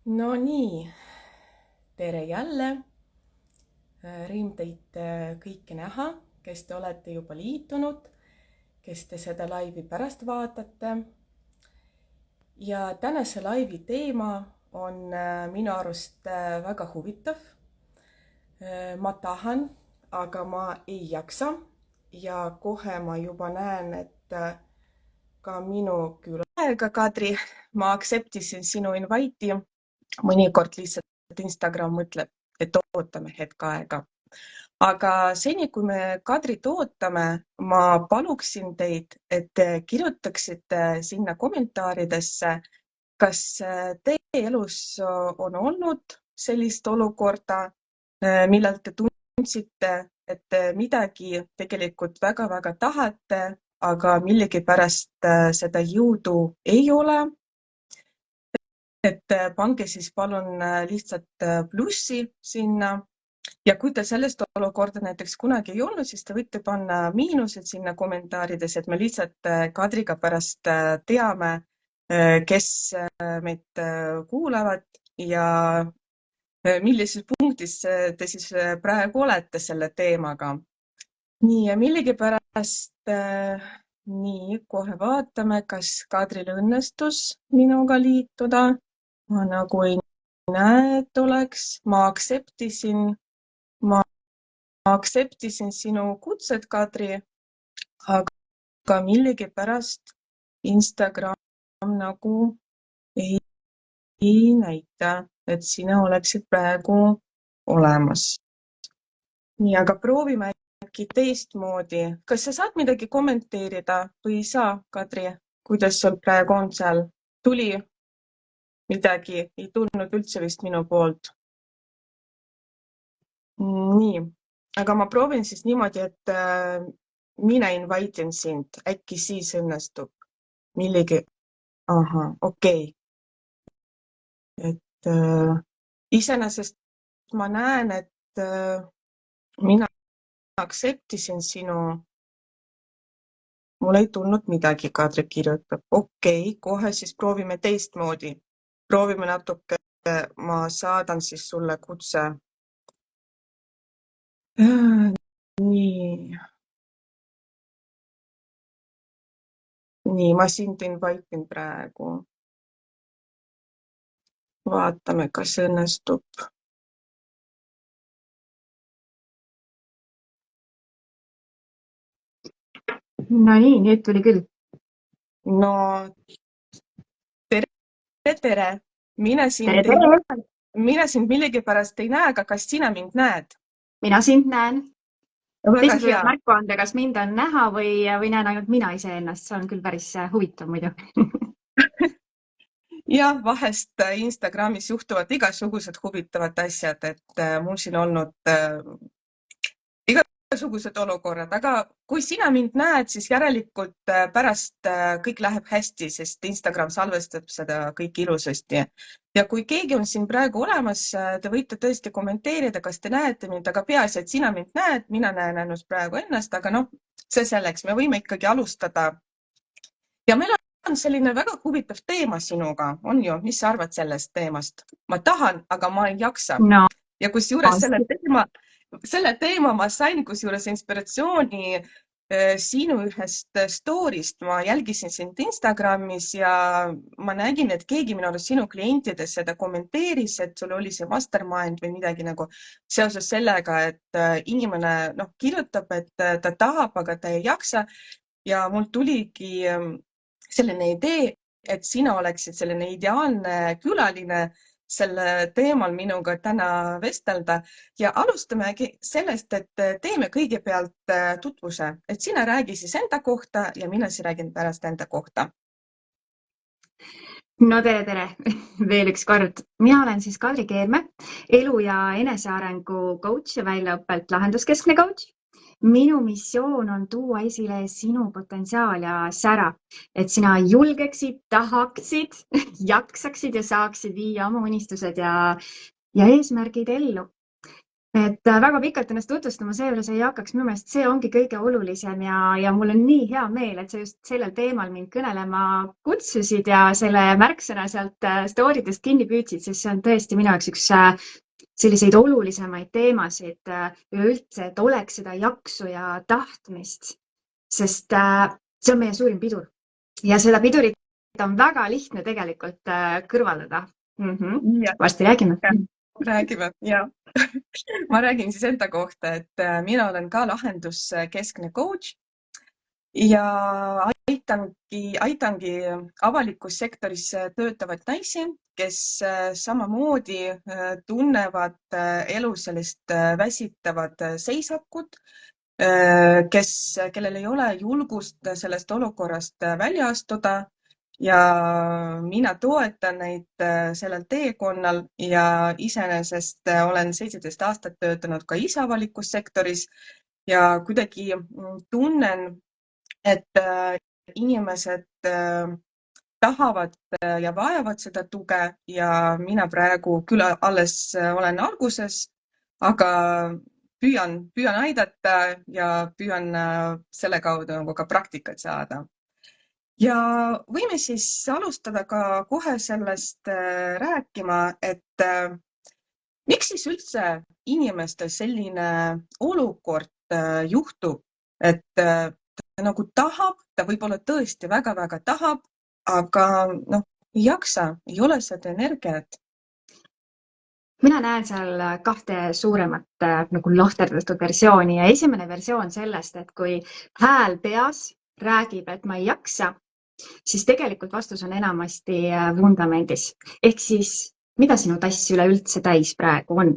No nii, tere jälle. Rõõm teid kõiki näha, kes te olete juba liitunud, kes te seda laivi pärast vaatate. Ja tänase laivi teema on minu arust väga huvitav. Ma tahan, aga ma ei jaksa. Ja kohe ma juba näen, et ka minu külaga Kadri, ma aktseptisin sinu invite'i. Mõnikord lihtsalt Instagram mõtleb, et ootame hetk aega. Aga seni, kui me Kadrit ootame, ma paluksin teid, et te kirjutaksite sinna kommentaaridesse, kas teie elus on olnud sellist olukorda, millal te tundsite, et te midagi tegelikult väga-väga tahate, aga millegipärast seda jõudu ei ole. Et pange siis palun lihtsalt plussi sinna ja kui te sellest olukorda näiteks kunagi ei olnud, siis te võite panna miinused sinna kommentaarides, et me lihtsalt Kadriga pärast teame, kes meid kuulavad ja millises punktis te siis praegu olete selle teemaga. Nii, ja millegipärast nii, kohe vaatame, kas Kadril õnnestus minuga liituda. Ma nagu ei näe, et oleks. Ma aktseptisin sinu kutset, Kadri, aga millegipärast Instagram nagu ei näita, et sina oleksid praegu olemas. Nii, aga proovime äkki teistmoodi. Kas sa saad midagi kommenteerida või ei saa, Kadri? Kuidas sul praegu on seal? Tuli midagi, ei tulnud üldse vist minu poolt. Nii, aga ma proovin siis niimoodi, et mina invitein sind, äkki siis õnnestub millegi. Aha, okei. Et iseenesest ma näen, et mina aktseptisin sinu. Mul ei tulnud midagi, Kadri kirjutab. Okei, kohe siis proovime teistmoodi. Proovime natuke, ma saadan siis sulle kutse. Nii, ma sind invitein praegu. Vaatame, kas õnnestub. No nii, nüüd tuli küll. No, tere. Mina sind millegipärast ei näe, aga kas sina mind näed? Mina sind näen. Väga Teised hea. võivad märku anda, kas mind on näha või näen ainult mina iseennast. See on küll päris huvitav muidu. Jah, vahest Instagramis juhtuvad igasugused huvitavad asjad, et mul siin olnud igasugused olukorrad, aga kui sina mind näed, siis järelikult pärast kõik läheb hästi, sest Instagram salvestab seda kõik ilusasti. Ja kui keegi on siin praegu olemas, te võite tõesti kommenteerida, kas te näete mind, aga peaasi, et sina mind näed, mina näen ainult praegu ennast, aga noh, see selleks, me võime ikkagi alustada. Ja meil on selline väga huvitav teema sinuga, on ju, mis sa arvad sellest teemast? Ma tahan, aga ma ei jaksa. No, ja kusjuures selle teema ma sain kusjuures inspiratsiooni sinu ühest story'st. Ma jälgisin sind Instagramis ja ma nägin, et keegi minu arust sinu klientides seda kommenteeris, et sul oli see mastermind või midagi nagu seoses sellega, et inimene kirjutab, et ta tahab, aga ta ei jaksa. Ja mul tuligi selline idee, et sina oleksid selline ideaalne külaline selle teemal minuga täna vestelda ja alustame sellest, et teeme kõigepealt tutvuse, et sina räägi siis enda kohta ja mina siis räägin pärast enda kohta. No tere. Veel üks kord. Mina olen siis Kadri Keerme, elu- ja enesearengu coach ja väljaõppelt lahenduskeskne coach. Minu missioon on tuua esile sinu potentsiaal ja sära, et sina julgeksid, tahaksid, jaksaksid ja saaksid viia oma unistused ja eesmärgid ellu. et väga pikalt ennast tutvustama seejuures ei hakkaks, minu meelest see ongi kõige olulisem ja mul on nii hea meel, et sa just sellel teemal mind kõnelema kutsusid ja selle märksõna sealt story'dest kinni püüdsid, sest see on tõesti minu jaoks üks selliseid olulisemaid teemasid üleüldse, et oleks seda jaksu ja tahtmist, sest see on meie suurim pidur ja seda pidurit on väga lihtne tegelikult kõrvaldada. Ja, Varsti räägime. räägime, ja. Ma räägin siis enda kohta, et mina olen ka lahenduskeskne coach ja aitangi avalikus sektoris töötavaid naisi, kes samamoodi tunnevad elus sellist väsitavat seisakut, kellel ei ole julgust sellest olukorrast välja astuda. Ja mina toetan neid sellel teekonnal ja iseenesest olen 17 aastat töötanud ka ise avalikus sektoris ja kuidagi tunnen, et inimesed tahavad ja vajavad seda tuge ja mina praegu küll alles olen alguses, aga püüan aidata ja püüan selle kaudu ka praktikat saada. Ja võime siis alustada ka kohe sellest rääkima, et miks siis üldse inimestel selline olukord juhtub, et ta nagu tahab, ta võib-olla tõesti väga-väga tahab, aga ei jaksa, ei ole seda energiat. Mina näen seal kahte suuremat nagu lahterdatud versiooni ja esimene versioon sellest, et kui hääl peas räägib, et ma ei jaksa, siis tegelikult vastus on enamasti vundamendis. Ehk siis, mida sinu tass üleüldse täis praegu on?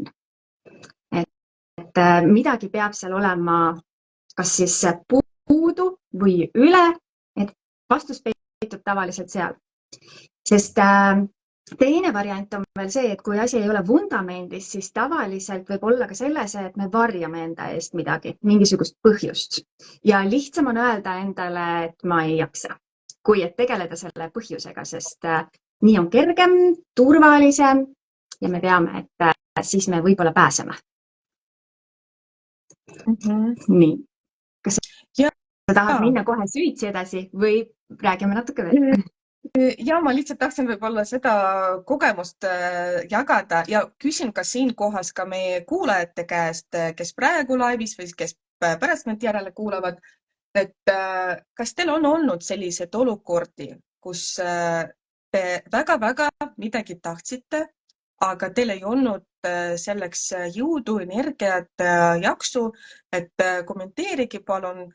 Et midagi peab seal olema kas siis puudu või üle, et vastus peitub tavaliselt seal. Sest teine variant on veel see, et kui asi ei ole vundamendis, siis tavaliselt võib olla ka selles, et me varjame enda eest midagi, mingisugust põhjust. Ja lihtsam on öelda endale, et ma ei jaksa, kui et tegeleda selle põhjusega, sest nii on kergem, turvalisem ja me teame, et siis me võib-olla pääseme. Nii. Kas sa tahad minna kohe süvitsi edasi või räägime natuke veel? Ja ma lihtsalt tahtsin võib-olla seda kogemust jagada ja küsin ka siinkohas ka meie kuulajate käest, kes praegu laivis või kes pärast meid järele kuulavad, et kas teil on olnud selliseid olukordi, kus te väga-väga midagi tahtsite, aga teil ei olnud selleks jõudu, energiat, jaksu, et kommenteerige palun,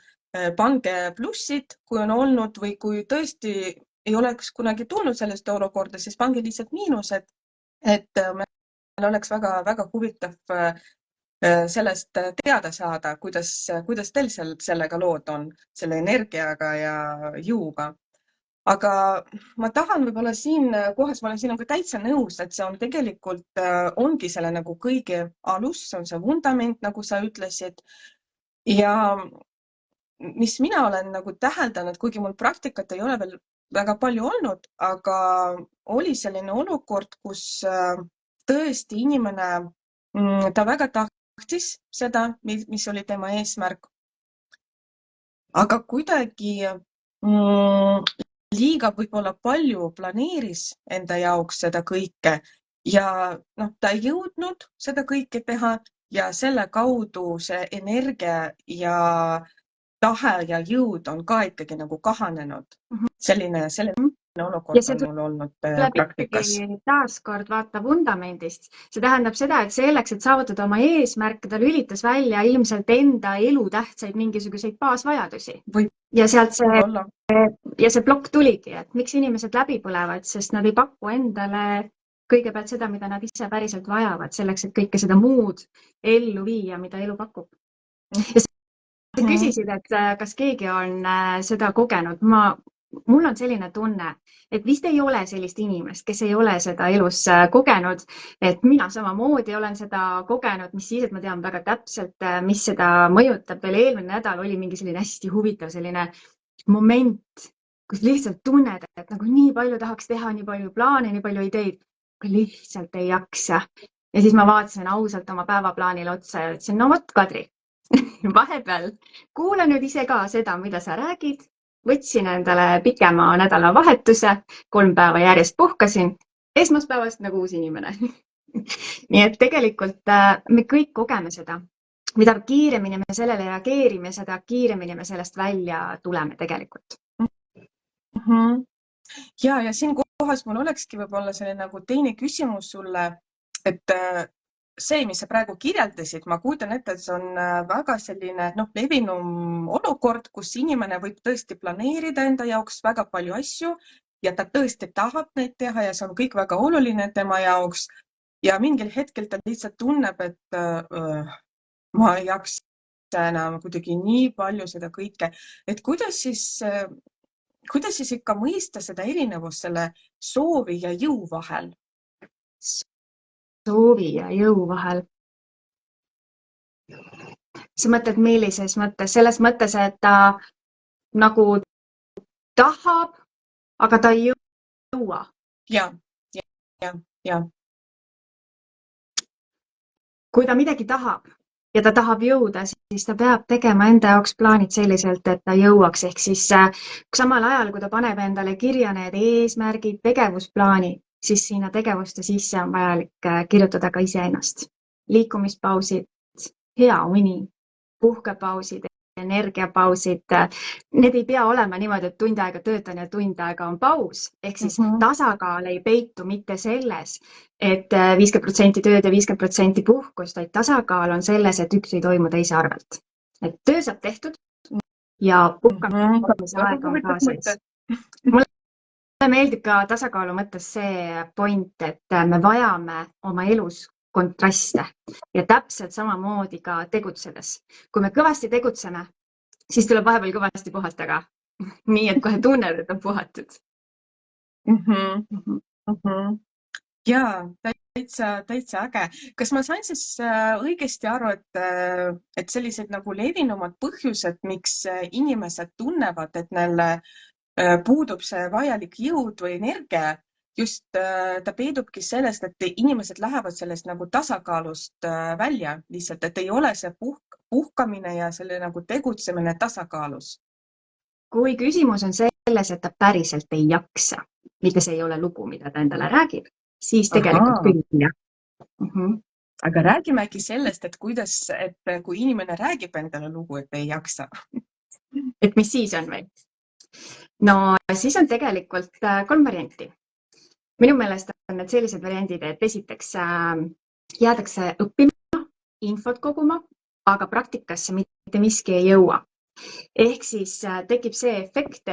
pange plussid, kui on olnud või kui tõesti ei oleks kunagi tulnud sellest olukorda, siis pange lihtsalt miinused, et meil oleks väga-väga huvitav sellest teada saada, kuidas teil sellega lood on, selle energiaga ja jõuga. Aga ma tahan võib-olla siin kohas, ma olen sinuga täitsa nõus, et see on tegelikult ongi selle nagu kõige alus, see on see vundament, nagu sa ütlesid. Ja mis mina olen nagu täheldanud, kuigi mul praktikat ei ole veel väga palju olnud, aga oli selline olukord, kus tõesti inimene, ta väga tahtis seda, mis oli tema eesmärk, aga kuidagi liiga võib-olla palju planeeris enda jaoks seda kõike ja ta ei jõudnud seda kõike teha ja selle kaudu see energia ja tahe ja jõud on ka ikkagi nagu kahanenud. Selline olukord on mul olnud praktikas. Taaskord vaata vundamendist. See tähendab seda, et selleks, et saavutada oma eesmärke, ta lülitas välja ilmselt enda elutähtsaid mingisuguseid baasvajadusi. Ja sealt see plokk tuligi, et miks inimesed läbi põlevad, sest nad ei paku endale kõigepealt seda, mida nad ise päriselt vajavad, selleks, et kõike seda muud ellu viia, mida elu pakub. Ja sa küsisid, et kas keegi on seda kogenud. Mul on selline tunne, et vist ei ole sellist inimest, kes ei ole seda elus kogenud, et mina samamoodi olen seda kogenud, mis siis, et ma tean väga täpselt, mis seda mõjutab. Veel eelmine nädal oli mingi selline hästi huvitav selline moment, kus lihtsalt tunned, et nagu nii palju tahaks teha, nii palju plaane, nii palju ideid, aga lihtsalt ei jaksa. ja siis ma vaatasin ausalt oma päevaplaanile otsa ja ütlesin, no vot, Kadri, vahepeal kuula nüüd ise ka seda, mida sa räägid. Võtsin endale pikema nädalavahetuse, 3 päeva järjest puhkasin, esmaspäevast nagu uus inimene. Nii et tegelikult me kõik kogeme seda. Mida kiiremini me sellele reageerime, seda kiiremini me sellest välja tuleme tegelikult. Ja siin kohas mul olekski võib-olla selline nagu teine küsimus sulle, et see, mis sa praegu kirjeldasid, ma kujutan ette, et see on väga selline levinum olukord, kus inimene võib tõesti planeerida enda jaoks väga palju asju ja ta tõesti tahab neid teha ja see on kõik väga oluline tema jaoks. Ja mingil hetkel ta lihtsalt tunneb, et ma ei jaksa enam kuidagi nii palju seda kõike. Et kuidas siis ikka mõista seda erinevust selle soovi ja jõu vahel? Soovi ja jõu vahel. Sa mõtled millises mõttes? Selles mõttes, et ta nagu tahab, aga ta ei jõua. Ja. Kui ta midagi tahab ja ta tahab jõuda, siis ta peab tegema enda jaoks plaanid selliselt, et ta jõuaks. Ehk siis samal ajal, kui ta paneb endale kirja need eesmärgid, tegevusplaani, siis sinna tegevuste sisse on vajalik kirjutada ka iseennast. Liikumispausid, hea uni, puhkepausid, energiapausid. Need ei pea olema niimoodi, et tund aega töötan ja tund aega on paus. Ehk siis tasakaal ei peitu mitte selles, et 50% tööd ja 50% puhkust, vaid tasakaal on selles, et üks ei toimu teise arvelt. Et töö saab tehtud ja puhkamise aeg on ka sees. Mulle meeldib ka tasakaalu mõttes see point, et me vajame oma elus kontraste ja täpselt samamoodi ka tegutsedes. Kui me kõvasti tegutseme, siis tuleb vahepeal kõvasti puhata ka. Nii, et kohe tunned, et on puhatud. Jaa, täitsa äge. Kas ma sain siis õigesti aru, et sellised nagu levinumad põhjused, miks inimesed tunnevad, et neil puudub see vajalik jõud või energia, just ta peidubki sellest, et inimesed lähevad sellest nagu tasakaalust välja lihtsalt, et ei ole see puhkamine ja selle nagu tegutsemine tasakaalus. Kui küsimus on selles, et ta päriselt ei jaksa, mitte see ei ole lugu, mida ta endale räägib, siis tegelikult küll jah. Aga räägime sellest, et kui inimene räägib endale lugu, et ei jaksa. Et mis siis on või? No siis on tegelikult 3 varianti. Minu meelest on need sellised variandid, et esiteks jäädakse õppima, infot koguma, aga praktikasse mitte miski ei jõua. Ehk siis tekib see efekt,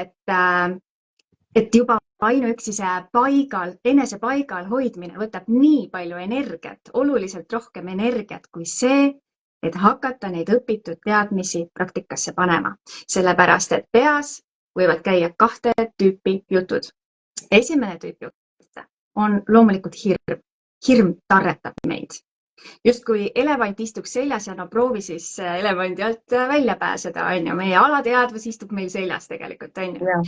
et juba ainuüksi see enese paigal hoidmine võtab nii palju energiat, oluliselt rohkem energiat kui see, et hakata neid õpitud teadmisi praktikasse panema. Sellepärast, et peas võivad käia 2 tüüpi jutud. Esimene tüüp jutt on loomulikult hirm. Hirm tarretab meid. Just kui elevant istuks seljas ja proovi siis elevandi alt välja pääseda, on ju. Meie alateadvus istub meil seljas tegelikult, on ju.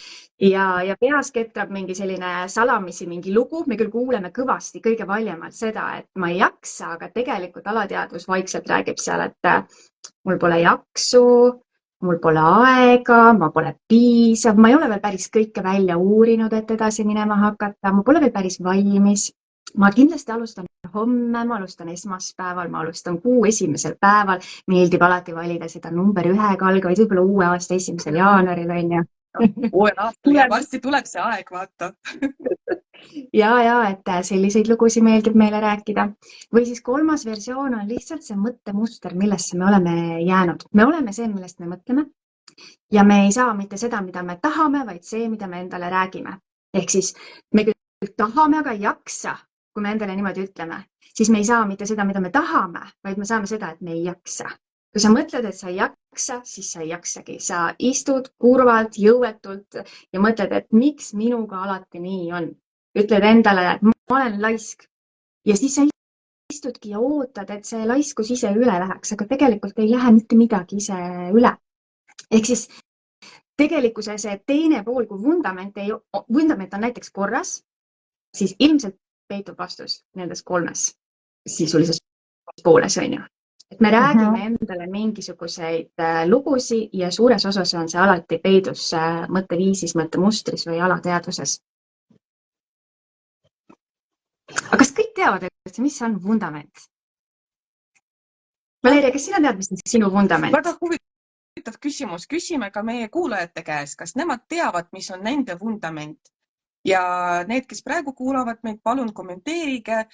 Ja peas ketrab mingi selline salamisi mingi lugu. Me küll kuuleme kõvasti kõige valjemalt seda, et ma ei jaksa, aga tegelikult alateadvus vaikselt räägib seal, et mul pole jaksu, mul pole aega, ma pole piisav, ma ei ole veel päris kõike välja uurinud, et edasi minema hakata, ma pole veel päris valmis. Ma kindlasti alustan homme, ma alustan esmaspäeval, ma alustan kuu esimesel päeval. Meeldib alati valida seda number 1-ga algavaid, võib-olla uue aasta 1. jaanuaril, on ju. Uuel aastal ja varsti tuleb see aeg, vaata. Ja, et selliseid lugusid meeldib meile rääkida. Või siis 3. versioon on lihtsalt see mõttemuster, millesse me oleme jäänud. Me oleme see, millest me mõtleme ja me ei saa mitte seda, mida me tahame, vaid see, mida me endale räägime. Ehk siis me küll tahame, aga ei jaksa. Kui me endale niimoodi ütleme, siis me ei saa mitte seda, mida me tahame, vaid me saame seda, et me ei jaksa. Kui sa mõtled, et sa ei jaksa, siis sa ei jaksagi. Sa istud kurvalt, jõuetult ja mõtled, et miks minuga alati nii on. Ütled endale, et ma olen laisk. Ja siis sa istudki ja ootad, et see laiskus ise üle läheks, aga tegelikult ei lähe mitte midagi ise üle. Ehk siis tegelikkuses see teine pool, kui vundament on näiteks korras, siis ilmselt peitub vastus nendes 3. sisulises pooles, on ju. Et me räägime endale mingisuguseid lugusid ja suures osas on see alati peidus mõtteviisis, mõttemustris või alateadvuses. Aga kas kõik teavad, et mis on vundament? Valeria, kas sina tead, mis on sinu vundament? Väga huvitav küsimus. Küsime ka meie kuulajate käes, kas nemad teavad, mis on nende vundament. Ja need, kes praegu kuulavad meid, palun kommenteerige.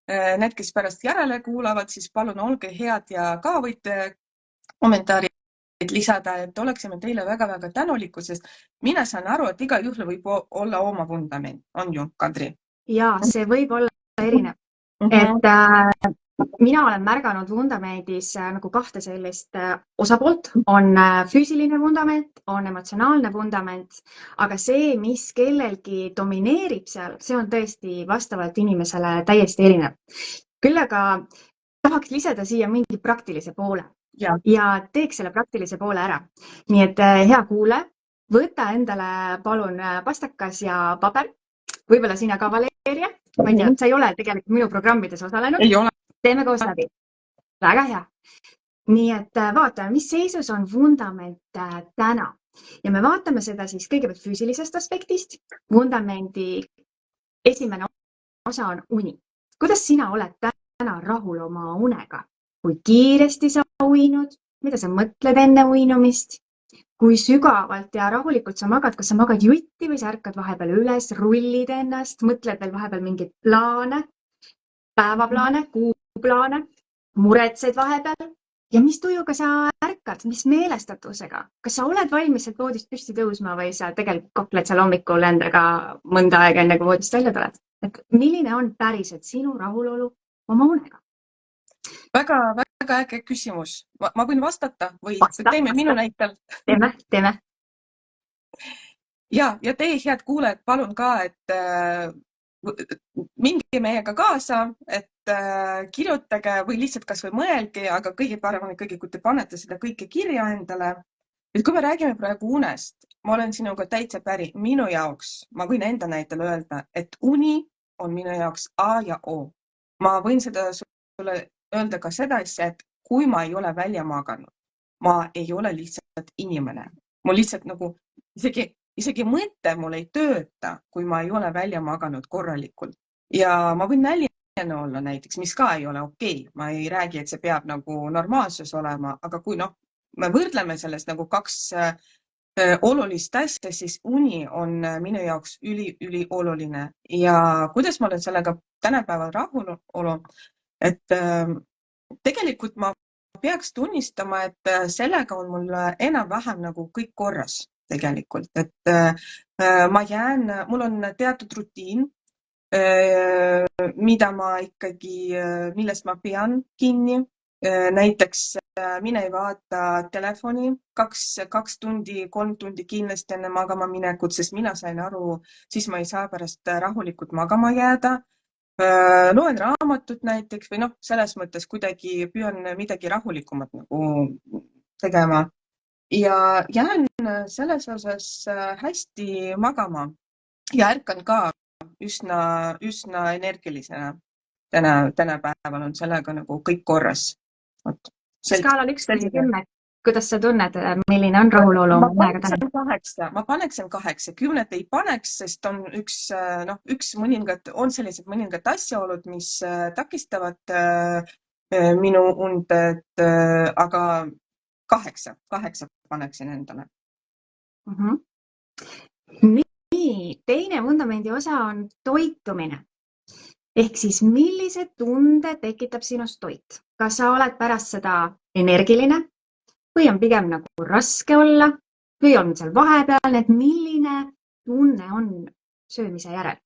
Need, kes pärast järele kuulavad, siis palun olge head ja ka võite kommentaarid lisada, et oleksime teile väga-väga tänulikud, sest mina saan aru, et iga juhul võib olla oma vundament. On ju, Kadri? Ja, see võib olla erinev. Et mina olen märganud vundamendis nagu kahte sellist osapoolt. On füüsiline vundament, on emotsionaalne vundament, aga see, mis kellelgi domineerib seal, see on tõesti vastavalt inimesele täiesti erinev. Küll aga tahaks lisada siia mingi praktilise poole ja teeks selle praktilise poole ära. Nii et hea kuule, võta endale palun pastakas ja paber. Võib-olla sina ka, Valeria. Ma ei tea, sa ei ole tegelikult minu programmides osalenud. Ei ole. Teeme koos läbi. Väga hea. Nii et vaatame, mis seisus on vundament täna. Ja me vaatame seda siis kõigepealt füüsilisest aspektist. Vundamendi esimene osa on uni. Kuidas sina oled täna rahul oma unega? Kui kiiresti sa uinud? Mida sa mõtled enne uinumist? Kui sügavalt ja rahulikult sa magad, kas sa magad jutti või sa ärkad vahepeal üles, rullid ennast, mõtled veel vahepeal mingeid plaane, päevaplaane, kuuplaane, muretsed vahepeal ja mis tujuga sa ärkad, mis meelestatusega? Kas sa oled valmis sealt voodist püsti tõusma või sa tegelikult kakled seal hommikul endaga mõnda aega enne kui voodist välja tuled? Et milline on päriselt sinu rahulolu oma unega? Väga äge küsimus. Ma võin vastata või teeme minu näitel? Teeme. Ja teie head kuulajad, palun ka, et minge meiega kaasa, et kirjutage või lihtsalt kas või mõelge, aga kõige parem on ikkagi, kui te panete seda kõike kirja endale. Et kui me räägime praegu unest, ma olen sinuga täitsa päri. Minu jaoks, ma võin enda näitel öelda, et uni on minu jaoks A ja O. Ma võin seda sulle öelda ka seda asja, et kui ma ei ole välja maganud, ma ei ole lihtsalt inimene. Mul lihtsalt nagu isegi mõte mul ei tööta, kui ma ei ole välja maganud korralikult. Ja ma võin näljane olla näiteks, mis ka ei ole okei. Ma ei räägi, et see peab nagu normaalsus olema, aga kui me võrdleme sellest nagu kaks olulist asja, siis uni on minu jaoks üli oluline. Ja kuidas ma olen sellega tänapäeval rahulolu? Et tegelikult ma peaks tunnistama, et sellega on mul enam-vähem nagu kõik korras tegelikult. Et mul on teatud rutiin, millest ma pean kinni. Näiteks mina ei vaata telefoni 2 tundi, 3 tundi kindlasti enne magama minekut, sest mina sain aru, siis ma ei saa pärast rahulikult magama jääda. Loen raamatut näiteks või selles mõttes kuidagi püüan midagi rahulikumat nagu tegema. Ja jään selles osas hästi magama ja ärkan ka üsna energilisena. Tänapäeval on sellega nagu kõik korras. Skaalal 1–10, kuidas sa tunned, milline on rahulolu? Ma paneksin 8, 10 ei paneks, sest on on sellised mõningad asjaolud, mis takistavad minu undet, aga 8 paneksin endale. Nii, teine vundamendi osa on toitumine. Ehk siis millised tunde tekitab sinust toit? Kas sa oled pärast seda energiline või on pigem nagu raske olla või on seal vahepealne, et milline tunne on söömise järel?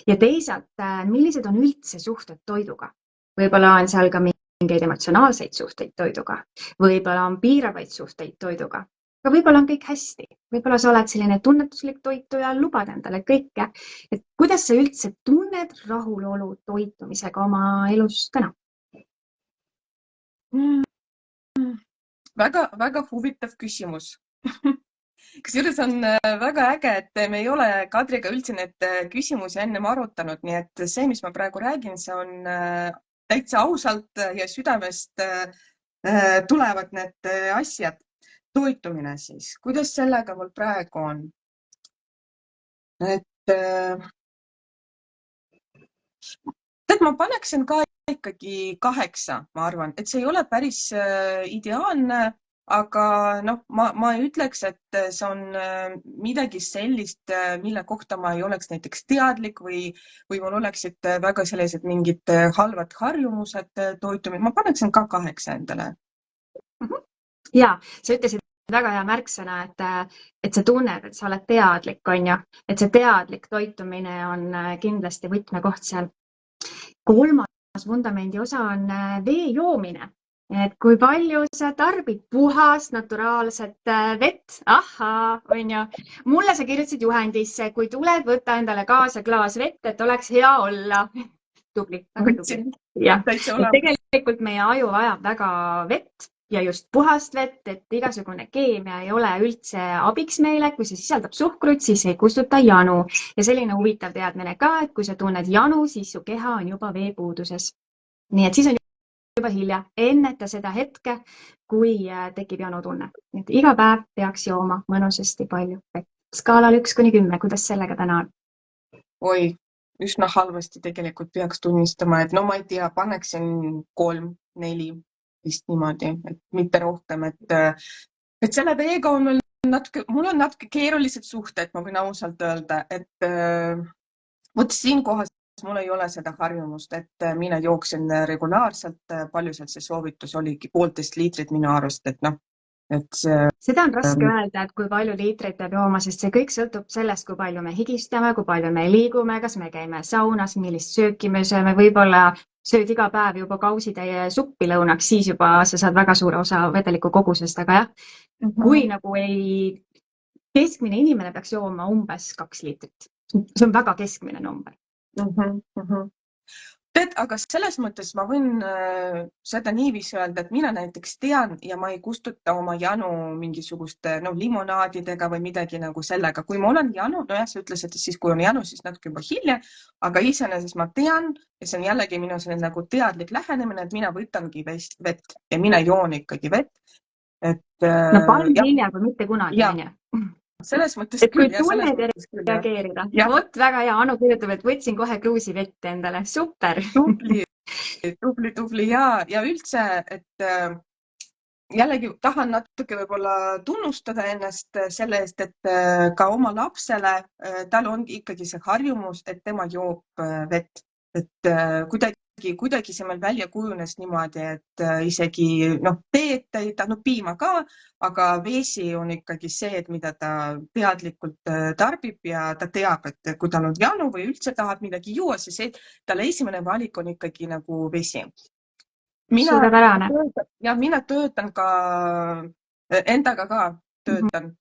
Ja teisalt, millised on üldse suhted toiduga? Võib-olla on seal ka mingeid emotsionaalseid suhteid toiduga, võib-olla on piiravaid suhteid toiduga, aga võib-olla on kõik hästi. Võib-olla sa oled selline tunnetuslik toitu ja lubad endale kõike. Et kuidas sa üldse tunned rahulolu toitumisega oma elus täna? Väga huvitav küsimus. Kusjuures on väga äge, et me ei ole Kadriga üldse need küsimusi ennem arutanud, nii et see, mis ma praegu räägin, see on täitsa ausalt ja südamest tulevad need asjad. Toitumine siis, kuidas sellega mul praegu on? Tead, ma paneksin ka ikkagi 8, ma arvan, et see ei ole päris ideaalne, aga noh, ma ei ütleks, et see on midagi sellist, mille kohta ma ei oleks näiteks teadlik või mul oleksid väga sellised mingid halvad harjumused toitumine. Ma paneksin ka 8 endale. Ja, sa ütlesid väga hea märksõna, et sa tunned, et sa oled teadlik, on ju, et see teadlik toitumine on kindlasti võtmekoht seal. Kolmas vundamendi osa on vee joomine, et kui palju sa tarbid puhast naturaalset vett. Ahaa, on ju. Mulle sa kirjutasid juhendisse, kui tuled, võtta endale kaasa klaas vett, et oleks hea olla. Tubli, väga tubli. Jah, tegelikult meie aju vajab väga vett. Ja just puhast vett, et igasugune keemia ei ole üldse abiks meile. Kui see sisaldab suhkrut, siis ei kustuta janu. Ja selline huvitav teadmine ka, et kui sa tunned janu, siis su keha on juba veepuuduses. Nii et siis on juba hilja enneta seda hetke, kui tekib janutunne. Et iga päev peaks jooma mõnusasti palju vett. Skaalal 1–10, kuidas sellega täna on? Oi, üsna halvasti tegelikult peaks tunnistama, et no ma ei tea, paneksin 3–4. Vist niimoodi, et mitte rohkem, et selle veega on mul on natuke keerulised suhted, ma võin ausalt öelda, et võt siin kohas mul ei ole seda harjumust, et mina jooksin regulaarselt, palju seal see soovitus oligi 1,5 liitrit minu arust, et noh, et see... Seda on raske öelda, et kui palju liitreid peab jooma, sest see kõik sõltub sellest, kui palju me higistame, kui palju me liigume, kas me käime saunas, millist sööki me sööme, võib-olla sööd iga päev juba kausitäie suppi lõunaks, siis juba sa saad väga suure osa vedeliku kogusest, aga jah, kui nagu keskmine inimene peaks jooma umbes 2 liitrit. See on väga keskmine number. Tead, aga selles mõttes ma võin seda niiviisi öelda, et mina näiteks tean ja ma ei kustuta oma janu mingisuguste limonaadidega või midagi nagu sellega. Kui ma olen janu, no jah, sa ütlesid, et siis kui on janu, siis natuke juba hilja, aga iseenesest ma tean ja see on jällegi minu selline nagu teadlik lähenemine, et mina võtangi vett ja mina joon ikkagi vett. No parem hilja kui mitte kunagi, on ju. Selles mõttes et kui tunned reageerida. Vot väga hea, Anu kirjutab, et võtsin kohe kruusi vett endale. Super! Tubli ja üldse, et jällegi tahan natuke võib-olla tunnustada ennast selle eest, et ka oma lapsele tal on ikkagi see harjumus, et tema joob vett. Et kuidagi see meil välja kujunes niimoodi, et isegi teed ta ei taha, piima ka, aga veesi on ikkagi see, et mida ta teadlikult tarbib ja ta teab, et kui tal on janu või üldse tahab midagi juua, siis talle esimene valik on ikkagi nagu vesi. Mina töötan ka, endaga ka töötan.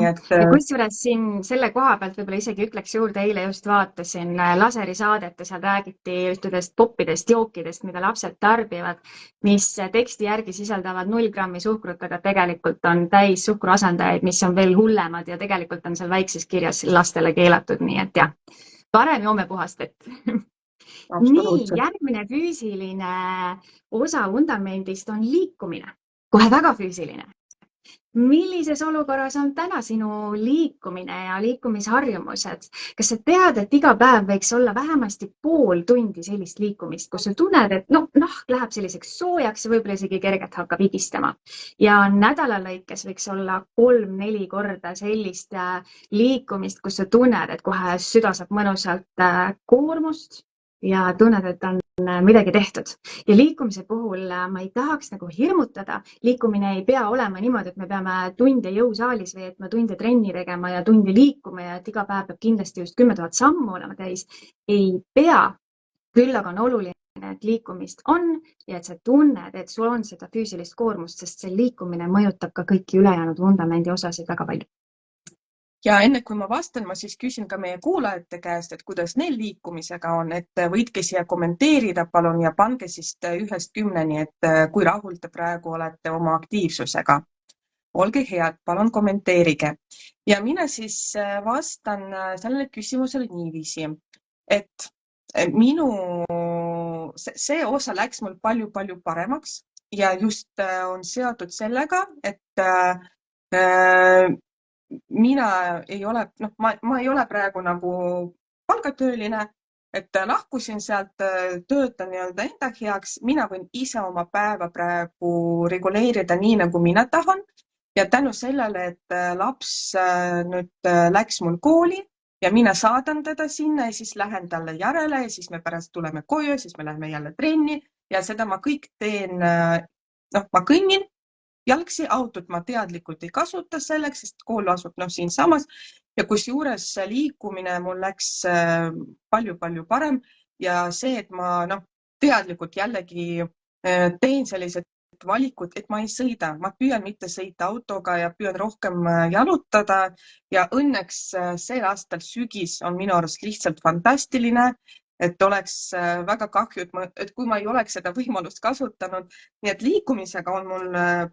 Ja kusjuures siin selle koha pealt võib-olla isegi ütleks juurde, eile just vaatasin laserisaadet ja seal räägiti ühtedest poppidest jookidest, mida lapsed tarbivad, mis teksti järgi sisaldavad 0 grammi suhkrut, aga tegelikult on täis suhkruasendajaid, mis on veel hullemad ja tegelikult on seal väikses kirjas lastele keelatud, nii et jah, parem joome puhast vett. Nii, järgmine füüsiline osa vundamendist on liikumine, kohe väga füüsiline. Millises olukorras on täna sinu liikumine ja liikumisharjumused? Kas sa tead, et iga päev võiks olla vähemasti pool tundi sellist liikumist, kus sa tunned, et nahk läheb selliseks soojaks ja võib-olla isegi kergelt hakkab higistama. Ja nädala lõikes võiks olla 3–4 korda sellist liikumist, kus sa tunned, et kohe süda saab mõnusalt koormust ja tunned, et on midagi tehtud. Ja liikumise puhul ma ei tahaks nagu hirmutada. Liikumine ei pea olema niimoodi, et me peame tunde jõusaalis või et me tunde trenni tegema ja tundi liikuma ja et iga päev peab kindlasti just 10 000 sammu olema täis. Ei pea. Küll aga on oluline, et liikumist on ja et sa tunned, et sul on seda füüsilist koormust, sest see liikumine mõjutab ka kõiki ülejäänud vundamendi osasid väga palju. Ja enne kui ma vastan, ma siis küsin ka meie kuulajate käest, et kuidas neil liikumisega on, et võidke siia kommenteerida palun ja pange siis 1–10, et kui rahul te praegu olete oma aktiivsusega. Olge head, palun kommenteerige. Ja mina siis vastan sellele küsimusele niiviisi, et minu see osa läks mul palju paremaks ja just on seotud sellega, et mina ei ole, ma ei ole praegu nagu palgatööline, et lahkusin sealt, töötan nii-öelda enda heaks, mina võin ise oma päeva praegu reguleerida nii, nagu mina tahan ja tänu sellele, et laps nüüd läks mul kooli ja mina saadan teda sinna ja siis lähen talle järele ja siis me pärast tuleme koju, siis me läheme jälle trenni ja seda ma kõik teen, ma kõnnin jalgsi, autot ma teadlikult ei kasuta selleks, sest kool asub siinsamas ja kusjuures liikumine mul läks palju parem ja see, et ma teadlikult jällegi teen sellised valikud, et ma ei sõida, ma püüan mitte sõita autoga ja püüan rohkem jalutada ja õnneks sel aastal sügis on minu arust lihtsalt fantastiline, et oleks väga kahju, et kui ma ei oleks seda võimalust kasutanud, nii et liikumisega on mul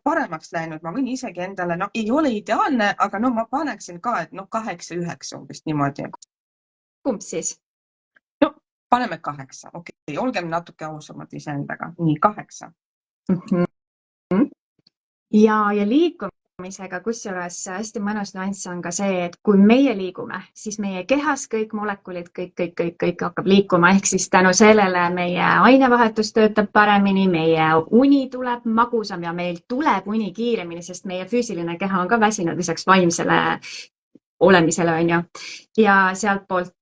paremaks läinud, ma võin isegi endale, ei ole ideaalne, aga ma paneksin ka, et 8-9 umbes niimoodi. Kumb siis? Paneme 8, okei, olgem natuke ausamad iseendaga, nii 8. Ja liikumisega, kusjuures hästi mõnus nüanss on ka see, et kui meie liigume, siis meie kehas kõik molekulid, kõik hakkab liikuma, ehk siis tänu sellele meie ainevahetus töötab paremini, meie uni tuleb magusam ja meil tuleb uni kiiremini, sest meie füüsiline keha on ka väsinud lisaks vaimsele olemisele, on ju. Ja sealt poolt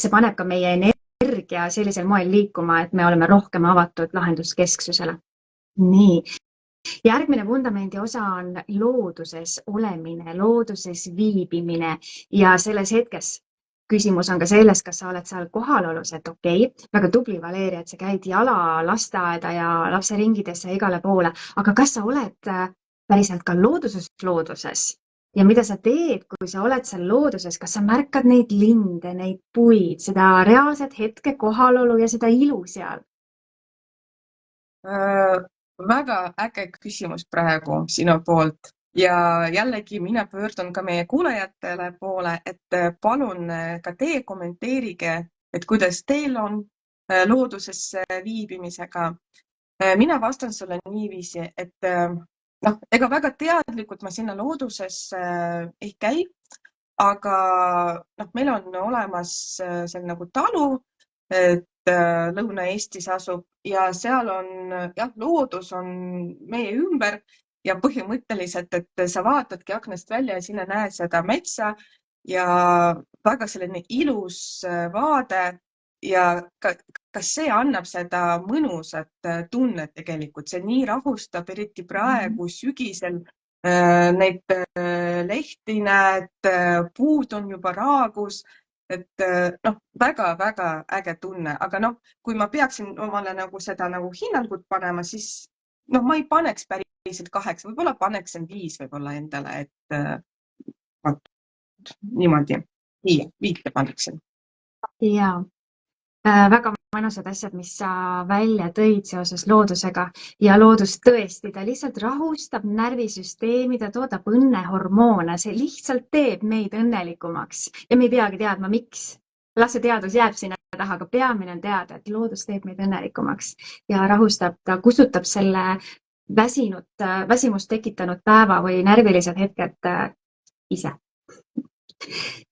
see paneb ka meie energia sellisel moel liikuma, et me oleme rohkem avatud lahenduskesksusele. Nii. Järgmine vundamendi osa on looduses olemine, looduses viibimine ja selles hetkes küsimus on ka selles, kas sa oled seal kohalolus, et okei, väga tubli Valeria, et sa käid jala lasteaeda ja lapse ringidesse igale poole, aga kas sa oled päriselt ka looduses ja mida sa teed, kui sa oled seal looduses, kas sa märkad neid linde, neid puid, seda reaalset hetke kohalolu ja seda ilu seal? Väga äge küsimus praegu sinu poolt ja jällegi mina pöördun ka meie kuulajatele poole, et palun ka teie kommenteerige, et kuidas teil on looduses viibimisega. Mina vastan sulle niiviisi, et ega väga teadlikult ma sinna looduses ei käi, aga meil on olemas seal nagu talu, et Lõuna-Eestis asub ja seal on, loodus on meie ümber ja põhimõtteliselt, et sa vaatadki aknast välja ja sinna näed seda metsa ja väga selline ilus vaade ja kas see annab seda mõnusat tunnet tegelikult, see nii rahustab, eriti praegu sügisel neid lehti näed, puud on juba raagus. Et väga äge tunne, aga kui ma peaksin omale seda hinnangut panema, siis ma ei paneks päriselt 8, võib-olla paneksin 5 võib-olla endale, et niimoodi 5 paneksin. Jaa, väga mõnusad asjad, mis sa välja tõid seoses loodusega ja loodus tõesti, ta lihtsalt rahustab närvisüsteemi, ta toodab õnnehormoone, see lihtsalt teeb meid õnnelikumaks ja me ei peagi teadma, miks. Las see teadus jääb sinna taha, aga peamine on teada, et loodus teeb meid õnnelikumaks ja rahustab, ta kustutab selle väsimust tekitanud päeva või närvilised hetked ise.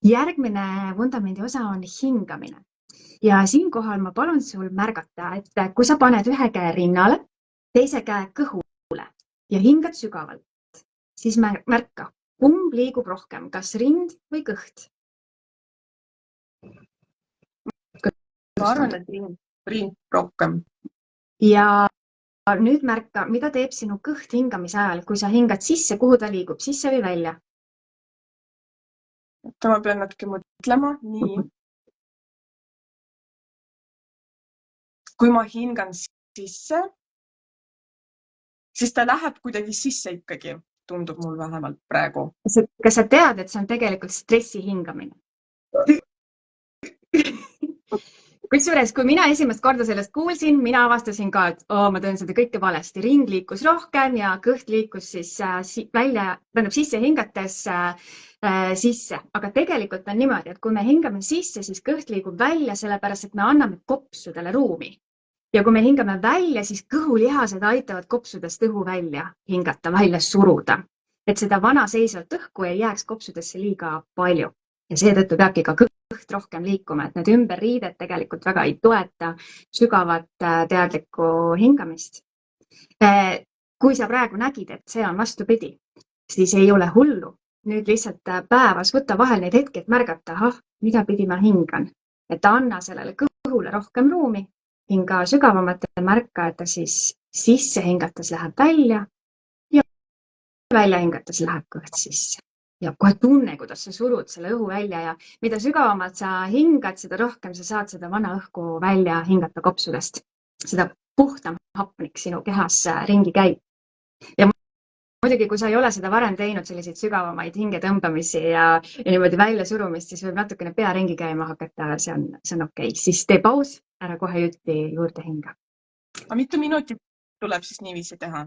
Järgmine vundamendi osa on hingamine. Ja siinkohal ma palun sul märgata, et kui sa paned ühe käe rinnale, teise käe kõhule ja hingad sügavalt, siis märka, kumb liigub rohkem, kas rind või kõht? Ma arvan, et rind rohkem. Ja nüüd märka, mida teeb sinu kõht hingamise ajal, kui sa hingad sisse, kuhu ta liigub, sisse või välja? Ma pean natuke mõtlema, nii. Kui ma hingan sisse, siis ta läheb kuidagi sisse ikkagi, tundub mul vähemalt praegu. Kas sa tead, et see on tegelikult stressi hingamine? Kusjuures, kui mina esimest korda sellest kuulsin, mina avastasin ka, et ma teen seda kõike valesti. Ring liikus rohkem ja kõht liikus siis välja, tähendab sisse hingates sisse. Aga tegelikult on niimoodi, et kui me hingame sisse, siis kõht liigub välja, sellepärast, et me anname kopsudele ruumi. ja kui me hingame välja, siis kõhulihased aitavad kopsudest õhu välja hingata, välja suruda, et seda vana seisvat õhku ei jääks kopsudesse liiga palju. Ja seetõttu peabki ka kõht rohkem liikuma, et need ümberriided tegelikult väga ei toeta sügavat teadlikku hingamist. Kui sa praegu nägid, et see on vastupidi, siis ei ole hullu. Nüüd lihtsalt päevas võtta vahel neid hetki, et märgata, mida pidi ma hingan. Et anna sellele kõhule rohkem ruumi, hinga sügavamalt ja märka, et ta siis sisse hingates läheb välja ja välja hingates läheb kõht sisse. Ja kohe tunne, kuidas sa surud selle õhu välja ja mida sügavamalt sa hingad, seda rohkem sa saad seda vana õhku välja hingata kopsudest. Seda puhtam hapnik sinu kehas ringi käib. Ja muidugi, kui sa ei ole seda varem teinud, selliseid sügavamaid hingetõmbamisi ja niimoodi välja surumist, siis võib natukene pea ringi käima hakata, see on okei. Siis tee paus, ära kohe jutti juurde hinga. Aga mitu minutit tuleb siis niiviisi teha?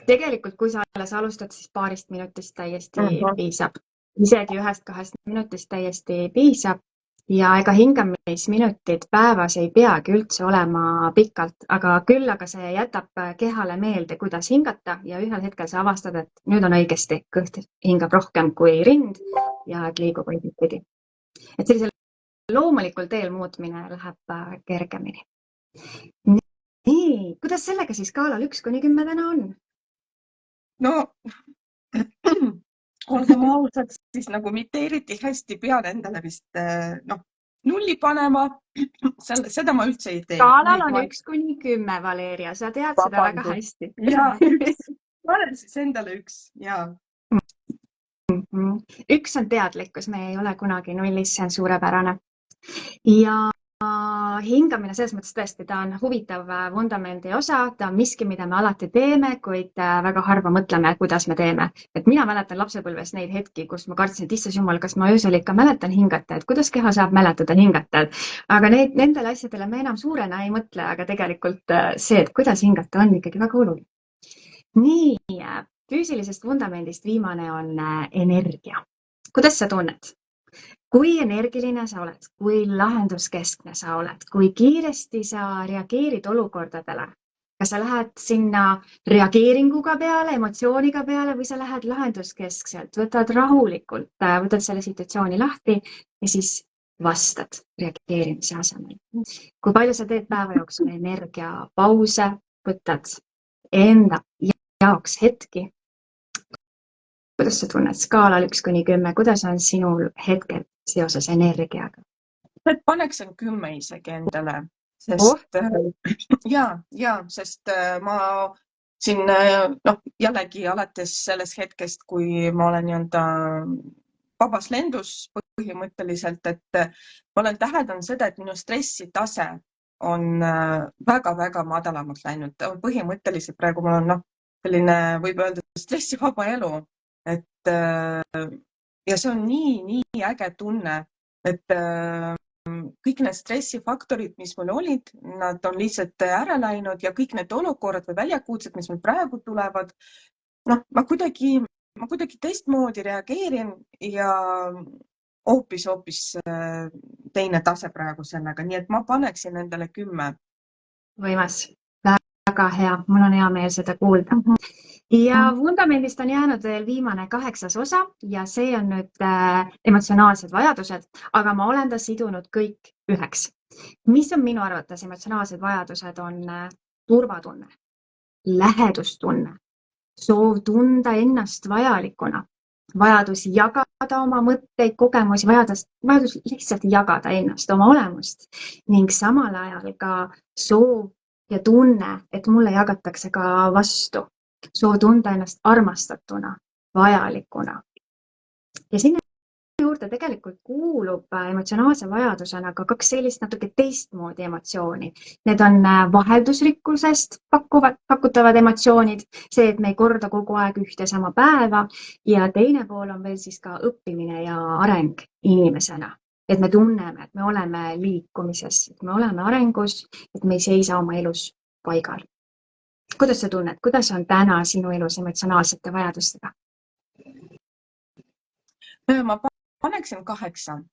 Tegelikult, kui sa alles alustad, siis paarist minutist täiesti piisab. Isegi 1-2 minutist täiesti piisab. Ja ega hingamisminutid päevas ei peagi üldse olema pikalt, aga küll aga see jätab kehale meelde, kuidas hingata ja ühel hetkel sa avastad, et nüüd on õigesti, kõht hingab rohkem kui rind ja liigub õigipidi. Et sellisel loomulikul teel muutmine läheb kergemini. Nii, kuidas sellega siis skaalal 1-10 täna on? No, olgem ausad, siis nagu mitte eriti hästi pean endale vist nulli panema. Seda ma üldse ei tee. Skaalal on 1-10, Valeria, sa tead seda väga hästi. Ja, ma olen siis endale 1, ja. 1 on teadlikkus, me ei ole kunagi nullis, see on suurepärane. Ja hingamine selles mõttes tõesti, ta on huvitav vundamendi osa, ta on miski, mida me alati teeme, kuid väga harva mõtleme, kuidas me teeme. Et mina mäletan lapsepõlves neid hetki, kus ma kartsin, et issas jumal, kas ma öösel ikka mäletan hingata, et kuidas keha saab mäletada hingata. Aga nendele asjadele me enam suurena ei mõtle, aga tegelikult see, et kuidas hingata, on ikkagi väga oluline. Nii, füüsilisest vundamendist viimane on energia. Kuidas sa tunned? Kui energiline sa oled, kui lahenduskeskne sa oled, kui kiiresti sa reageerid olukordadele, kas sa lähed sinna reageeringuga peale, emotsiooniga peale või sa lähed lahenduskeskselt, võtad rahulikult, võtad selle situatsiooni lahti ja siis vastad reageerimise asemel. Kui palju sa teed päeva jooksul energiapause, võtad enda jaoks hetki? Kuidas sa tunned skaalal 1-10, kuidas on sinul hetkel seoses energiaga? Paneksin 10 isegi endale, sest ma siin jällegi alates sellest hetkest, kui ma olen vabas lendus põhimõtteliselt, et ma olen täheldanud seda, et minu stressitase on väga-väga madalamalt läinud. Põhimõtteliselt praegu mul on selline, võib öelda, stressivaba elu. Ja see on nii äge tunne, et kõik need stressifaktorid, mis mul olid, nad on lihtsalt ära läinud ja kõik need olukorrad või väljakutsed, mis mul praegu tulevad, ma kuidagi teistmoodi reageerin ja hoopis teine tase praegu sellega, nii et ma paneksin endale 10. Võimas, väga hea, mul on hea meel seda kuulda. Ja vundamendist on jäänud veel viimane 8. osa ja see on nüüd emotsionaalsed vajadused, aga ma olen ta sidunud kõik üheks. Mis on minu arvates emotsionaalsed vajadused on turvatunne, lähedustunne, soov tunda ennast vajalikuna, vajadus jagada oma mõtteid, kogemusi, vajadus lihtsalt jagada ennast, oma olemust ning samal ajal ka soov ja tunne, et mulle jagatakse ka vastu. Soov tunda ennast armastatuna, vajalikuna. Ja sinna juurde tegelikult kuulub emotsionaalse vajadusena ka 2 sellist natuke teistmoodi emotsiooni. Need on vaheldusrikkusest pakutavad emotsioonid, see, et me ei korda kogu aeg ühte sama päeva ja teine pool on veel siis ka õppimine ja areng inimesena. Et me tunneme, et me oleme liikumises, et me oleme arengus, et me ei seisa oma elus paigal. Kuidas sa tunned? Kuidas on täna sinu elus emotsionaalsete vajadustega? Ma paneksin 8.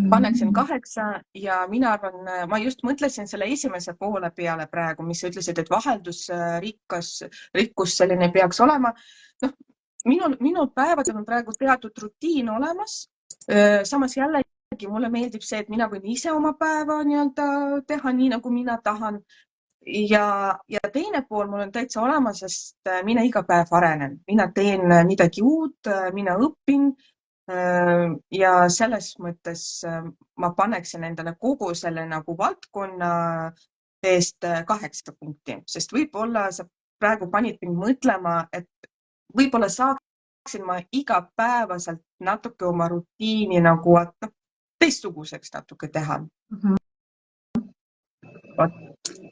paneksin 8 ja mina arvan, ma just mõtlesin selle esimese poole peale praegu, mis sa ütlesid, et rikkus selline peaks olema. Noh, minul päevadel on praegu teatud rutiin olemas. Samas jällegi mulle meeldib see, et mina võin ise oma päeva teha nii, nagu mina tahan. Ja teine pool mul on täitsa olemas, sest mina iga päev arenen. Mina teen midagi uut, mina õpin. Ja selles mõttes ma paneksin endale kogu selle nagu valdkonna eest 8 punkti, sest võib-olla sa praegu panid mind mõtlema, et võib-olla saaksin ma igapäevaselt natuke oma rutiini nagu teistsuguseks natuke teha.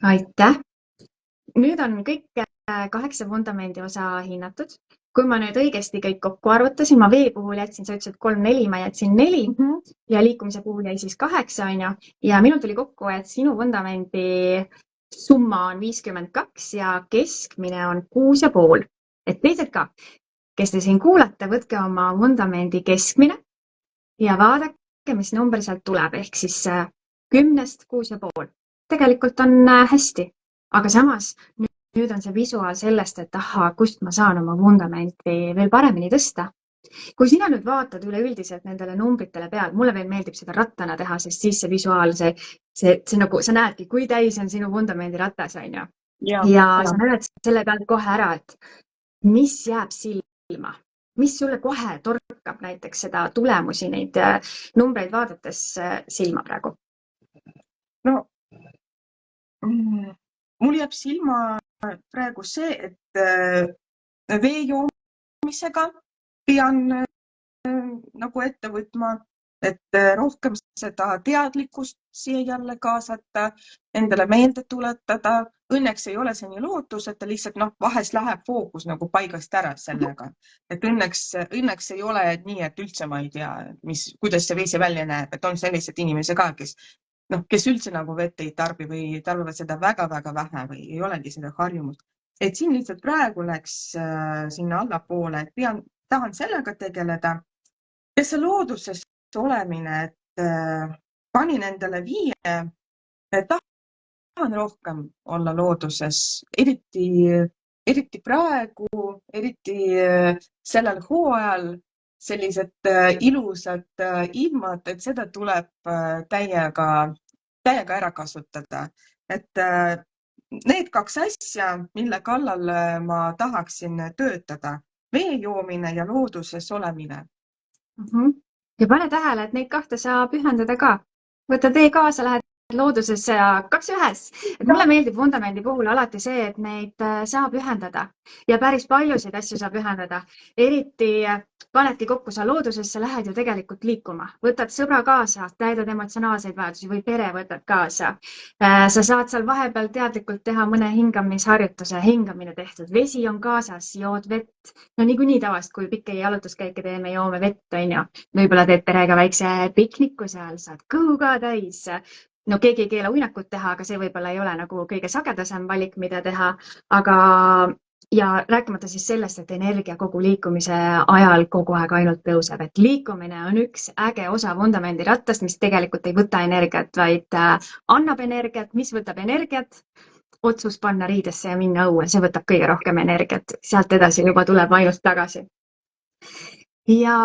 Aitäh! Nüüd on kõik 8 vundamendi osa hinnatud. Kui ma nüüd õigesti kõik kokku arvutasin, ma vee puhul jätsin, sa ütlesid 3-4, ma jätsin 4 ja liikumise puhul jäi siis 8, on ju. Ja minul tuli kokku, et sinu vundamendi summa on 52 ja keskmine on 6,5. Et teised ka, kes te siin kuulate, võtke oma vundamendi keskmine ja vaadake, mis number sealt tuleb. Ehk siis 10-st 6,5. Tegelikult on hästi, aga samas nüüd on see visuaal sellest, et kust ma saan oma vundamenti veel paremini tõsta. Kui sina nüüd vaatad üleüldiselt nendele numbritele peal, mulle veel meeldib seda rattana teha, sest siis see visuaal, see nagu sa näedki, kui täis on sinu vundamendi ratas, on ju. Ja sa näed selle pealt kohe ära, et mis jääb silma, mis sulle kohe torkab näiteks seda tulemusi, neid numbreid vaadates silma praegu. No, mul jääb silma praegu see, et vee joomisega pean nagu ette võtma, et rohkem seda teadlikkust siia jälle kaasata, endale meelde tuletada. Õnneks ei ole see nii lootus, et ta lihtsalt vahest läheb fookus nagu paigast ära sellega. Et õnneks ei ole nii, et üldse ma ei tea, kuidas see vesi välja näeb, et on sellised inimesed ka, kes üldse nagu vett ei tarbi või tarbivad seda väga-väga vähe või ei olegi seda harjumust. Et siin lihtsalt praegu läks sinna allapoole, et tahan sellega tegeleda. Ja see looduses olemine, et panin endale 5, tahan rohkem olla looduses, eriti praegu, eriti sellel hooajal sellised ilusad ilmad, et seda tuleb täiega ära kasutada. Et need 2 asja, mille kallal ma tahaksin töötada, vee joomine ja looduses olemine. Ja pane tähele, et neid 2 saab ühendada ka. Võta tee kaasa, lähed loodusesse ja 2 ühes. Et mulle meeldib vundamendi puhul alati see, et neid saab ühendada ja päris paljusid asju saab ühendada. Eriti panedki kokku sa loodusesse, lähed ju tegelikult liikuma. Võtad sõbra kaasa, täidad emotsionaalseid vajadusi või pere võtad kaasa. Sa saad seal vahepeal teadlikult teha mõne hingamisharjutuse, hingamine tehtud. Vesi on kaasas, jood vett. No niikuinii tavast, kui pikki jalutuskäike teeme, joome vett, on ju. Võib-olla teed perega väikse pikniku seal, saad kõhu ka täis. No keegi ei keela uinakut teha, aga see võib-olla ei ole nagu kõige sagedasem valik, mida teha. Ja rääkimata siis sellest, et energia kogu liikumise ajal kogu aeg ainult tõuseb. Et liikumine on üks äge osa vundamendi rattast, mis tegelikult ei võta energiat, vaid annab energiat. Mis võtab energiat? Otsus panna riidesse ja minna õue. See võtab kõige rohkem energiat. Sealt edasi juba tuleb ainult tagasi. Ja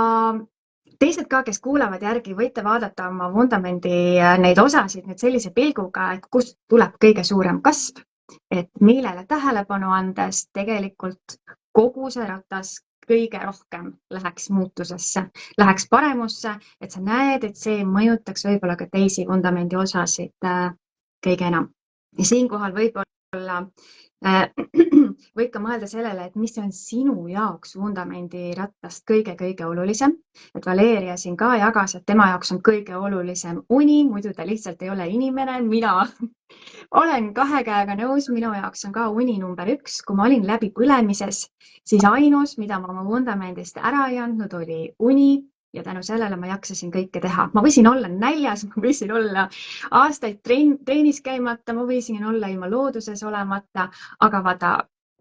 teised ka, kes kuulavad järgi, võite vaadata oma vundamendi neid osasid nüüd sellise pilguga, et kust tuleb kõige suurem kasv. Et millele tähelepanu andes tegelikult kogu see ratas kõige rohkem läheks muutusesse, läheks paremusse, et sa näed, et see mõjutaks võib-olla ka teisi vundamendi osasid kõige enam. Ja siinkohal võib-olla võid ka mõelda sellele, et mis on sinu jaoks vundamendi rattast kõige-kõige olulisem. Et Valeria siin ka jagas, et tema jaoks on kõige olulisem uni, muidu ta lihtsalt ei ole inimene. Mina olen 2 käega nõus, minu jaoks on ka uni number 1. Kui ma olin läbi põlemises, siis ainus, mida ma oma vundamendist ära ei andnud, oli uni. Ja tänu sellele ma jaksasin kõike teha. Ma võisin olla näljas, ma võisin olla aastaid treenis käimata, ma võisin olla ilma looduses olemata, aga vaata,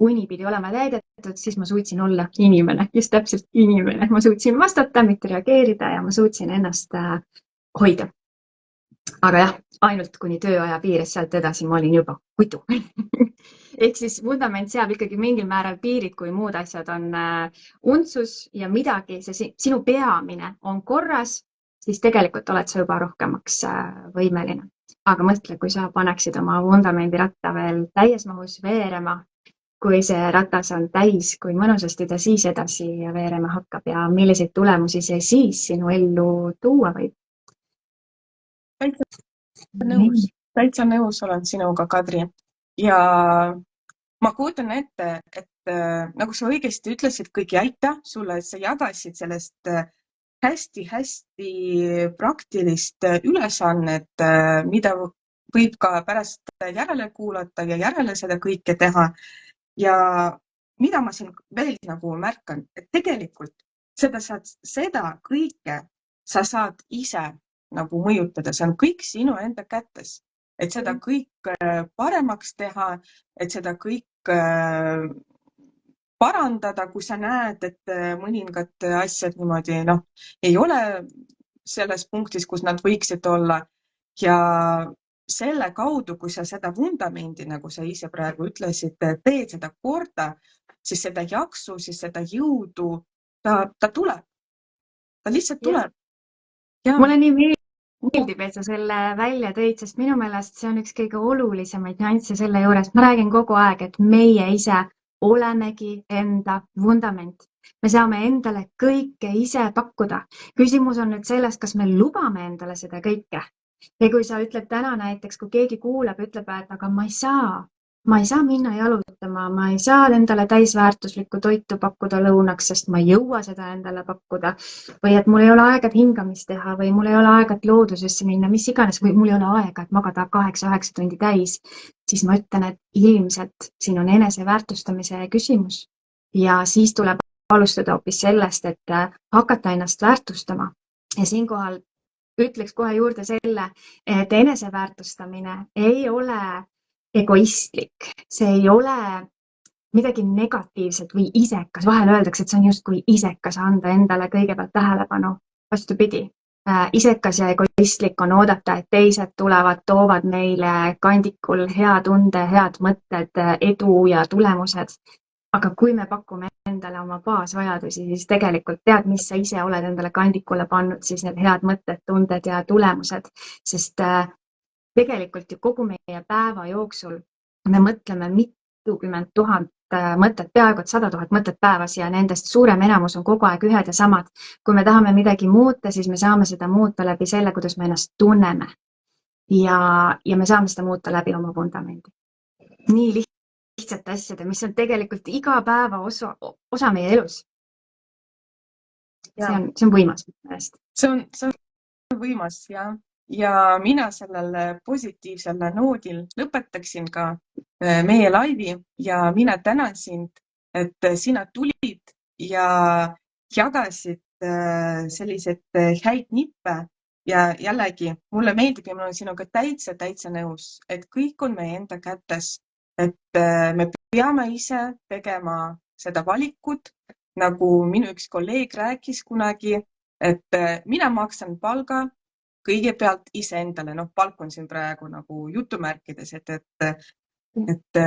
uni pidi olema täidetud, siis ma suutsin olla inimene, just täpselt inimene. Ma suutsin vastata, mitte reageerida ja ma suutsin ennast hoida. Aga jah, ainult kuni tööaja piires, sealt edasi ma olin juba kudu. Ehk siis vundament seab ikkagi mingil määral piirid, kui muud asjad on untsus ja midagi, see sinu peamine on korras, siis tegelikult oled sa juba rohkemaks võimeline. Aga mõtle, kui sa paneksid oma vundamendiratta veel täies mahus veerema, kui see ratas on täis, kui mõnusasti ta siis edasi veerema hakkab ja milliseid tulemusi see siis sinu ellu tuua võib. Täitsa nõus olen sinuga, Kadri. Ja ma kujutan ette, et nagu sa õigesti ütlesid, kõigi aitäh sulle, et sa jagasid sellest hästi-hästi praktilist ülesannet, mida võib ka pärast järele kuulata ja järele seda kõike teha. Ja mida ma siin veel nagu märkan, et tegelikult seda kõike sa saad ise nagu mõjutada, see on kõik sinu enda kätes, et seda kõik paremaks teha, et seda kõik parandada, kui sa näed, et mõningad asjad niimoodi ei ole selles punktis, kus nad võiksid olla. Ja selle kaudu, kui sa seda vundamendi, nagu sa ise praegu ütlesid, teed seda korda, siis seda jaksu, siis seda jõudu, ta tuleb. Ta lihtsalt tuleb. Mulle nii meeldib, et sa selle välja tõid, sest minu meelest see on üks kõige olulisemaid nüansse selle juures. Ma räägin kogu aeg, et meie ise olemegi enda vundament. Me saame endale kõike ise pakkuda. Küsimus on nüüd selles, kas me lubame endale seda kõike. Ja kui sa ütled täna näiteks, kui keegi kuulab, ütleb, et aga ma ei saa minna jalutama, ma ei saa endale täisväärtuslikku toitu pakkuda lõunaks, sest ma ei jõua seda endale pakkuda. Või et mul ei ole aega hingamist teha või mul ei ole aega loodusesse minna, mis iganes, või mul ei ole aega, et magada 8-9 tundi täis. Siis ma ütlen, et ilmselt siin on eneseväärtustamise küsimus. Ja siis tuleb alustada hoopis sellest, et hakata ennast väärtustama. Ja siinkohal ütleks kohe juurde selle, et eneseväärtustamine ei ole egoistlik, see ei ole midagi negatiivset või isekas. Vahel öeldakse, et see on justkui isekas anda endale kõigepealt tähelepanu. Vastupidi, isekas ja egoistlik on oodata, et teised tulevad, toovad meile kandikul hea tunde, head mõtted, edu ja tulemused. Aga kui me pakume endale oma baasvajadusi, siis tegelikult tead, mis sa ise oled endale kandikule pannud, siis need head mõtted, tunded ja tulemused. Sest tegelikult ju kogu meie päeva jooksul me mõtleme mitukümmend tuhat mõtet, peaaegu 100 000 mõtet päevas ja nendest suurem enamus on kogu aeg ühed ja samad. Kui me tahame midagi muuta, siis me saame seda muuta läbi selle, kuidas me ennast tunneme. Ja me saame seda muuta läbi oma vundamendi. Nii lihtsate asjade, mis on tegelikult iga päeva osa meie elus. See on võimas. See on võimas, jah. Ja mina sellel positiivsel noodil lõpetaksin ka meie laivi ja mina tänan sind, et sina tulid ja jagasid sellised häid nippe ja jällegi mulle meeldib ja mul on sinuga täitsa nõus, et kõik on meie enda kätes, et me peame ise tegema seda valikut, nagu minu üks kolleeg rääkis kunagi, et mina maksan palga kõigepealt iseendale, palk on siin praegu nagu jutumärkides, et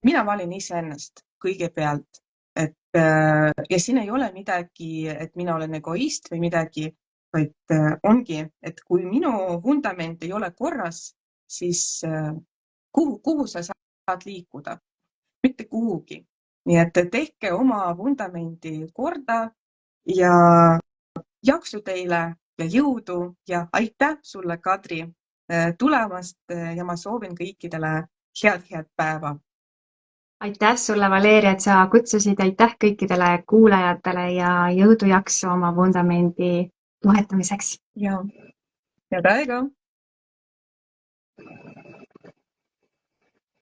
mina valin iseennast kõigepealt, ja siin ei ole midagi, et mina olen egoist või midagi, vaid ongi, et kui minu vundament ei ole korras, siis kuhu sa saad liikuda? Mitte kuhugi. Nii et tehke oma vundamendi korda ja jaksu teile ja jõudu ja aitäh sulle, Kadri, tulemast ja ma soovin kõikidele head päeva. Aitäh sulle, Valeria, et sa kutsusid. Aitäh kõikidele kuulajatele ja jõudu jaksu oma vundamendi toetamiseks. Ja head aega!